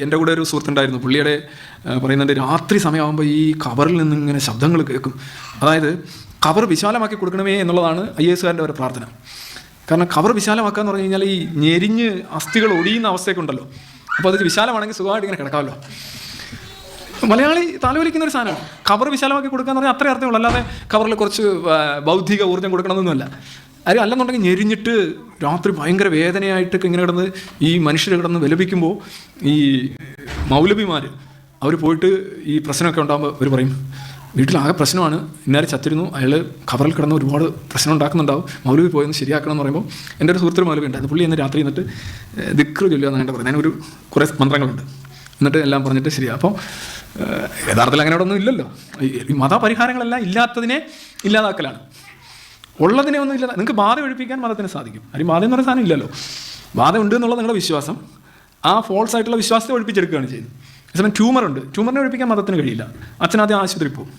എൻ്റെ കൂടെ ഒരു സുഹൃത്തുണ്ടായിരുന്നു, പുള്ളിയുടെ പറയുന്നുണ്ട് രാത്രി സമയമാകുമ്പോൾ ഈ കവറിൽ നിന്ന് ഇങ്ങനെ ശബ്ദങ്ങൾ കേൾക്കും. അതായത് കവർ വിശാലമാക്കി കൊടുക്കണമേ എന്നുള്ളതാണ് IAS ഒരു പ്രാർത്ഥന. കാരണം കവർ വിശാലമാക്കുക എന്ന് പറഞ്ഞു കഴിഞ്ഞാൽ ഈ ഞെരിഞ്ഞ് അസ്ഥികൾ ഒടിയുന്ന അവസ്ഥയൊക്കെ ഉണ്ടല്ലോ, അപ്പോൾ അത് വിശാലമാണെങ്കിൽ സുഖമായിട്ട് ഇങ്ങനെ കിടക്കാമല്ലോ. മലയാളി താലോലിക്കുന്ന ഒരു സാധനമാണ് കവർ വിശാലമാക്കി കൊടുക്കുക എന്ന് പറഞ്ഞാൽ അത്രയും അർത്ഥമുള്ളൂ, അല്ലാതെ കവറിൽ കുറച്ച് ബൗദ്ധിക ഊർജ്ജം കൊടുക്കണമെന്നൊന്നുമല്ല. ആരും അല്ലെന്നുണ്ടെങ്കിൽ ഞെരിഞ്ഞിട്ട് രാത്രി ഭയങ്കര വേദനയായിട്ടൊക്കെ ഇങ്ങനെ കിടന്ന് ഈ മനുഷ്യർ കിടന്ന് വിലപിക്കുമ്പോൾ ഈ മൗലവിമാർ അവർ പോയിട്ട് ഈ പ്രശ്നമൊക്കെ ഉണ്ടാകുമ്പോൾ അവർ പറയും വീട്ടിലാകെ പ്രശ്നമാണ്, ഇന്നാരെ ചത്തിരുന്നു, അയാൾ കവറിൽ കിടന്ന് ഒരുപാട് പ്രശ്നം ഉണ്ടാക്കുന്നുണ്ടാവും, മൗലവി പോയെന്ന് ശരിയാക്കണം എന്ന് പറയുമ്പോൾ എൻ്റെ ഒരു സുഹൃത്തൊരു മൗലവി ഉണ്ടായിരുന്നു. പുള്ളി ഇന്ന് രാത്രി എന്നിട്ട് ദിക്ർ ചൊല്ലുക എന്നാണ് പറയുന്നത്. അതിനൊരു കുറേ മന്ത്രങ്ങളുണ്ട്, എന്നിട്ട് എല്ലാം പറഞ്ഞിട്ട് ശരിയാണ്. അപ്പോൾ യഥാർത്ഥത്തിൽ അങ്ങനെ അവിടെ ഒന്നും ഇല്ലല്ലോ. ഈ മതപരിഹാരങ്ങളെല്ലാം ഇല്ലാത്തതിനെ ഇല്ലാതാക്കലാണ്, ഉള്ളതിനെ ഒന്നും ഇല്ലാതെ നിങ്ങൾക്ക് ബാധ ഒഴിപ്പിക്കാൻ മതത്തിന് സാധിക്കും. അതിന് ബാധ എന്ന് പറയുന്ന സാധനം ഇല്ലല്ലോ. ബാധ ഉണ്ട് എന്നുള്ളത് നിങ്ങളുടെ വിശ്വാസം, ആ ഫോൾസ് ആയിട്ടുള്ള വിശ്വാസത്തെ ഒഴിപ്പിച്ചെടുക്കുകയാണ് ചെയ്യുന്നത്. അതേസമയം ട്യൂമറുണ്ട്, ട്യൂമറിനെ ഒഴിപ്പിക്കാൻ മതത്തിന് കഴിയില്ല. അച്ഛനാദ്യം ആശുപത്രി പോകും.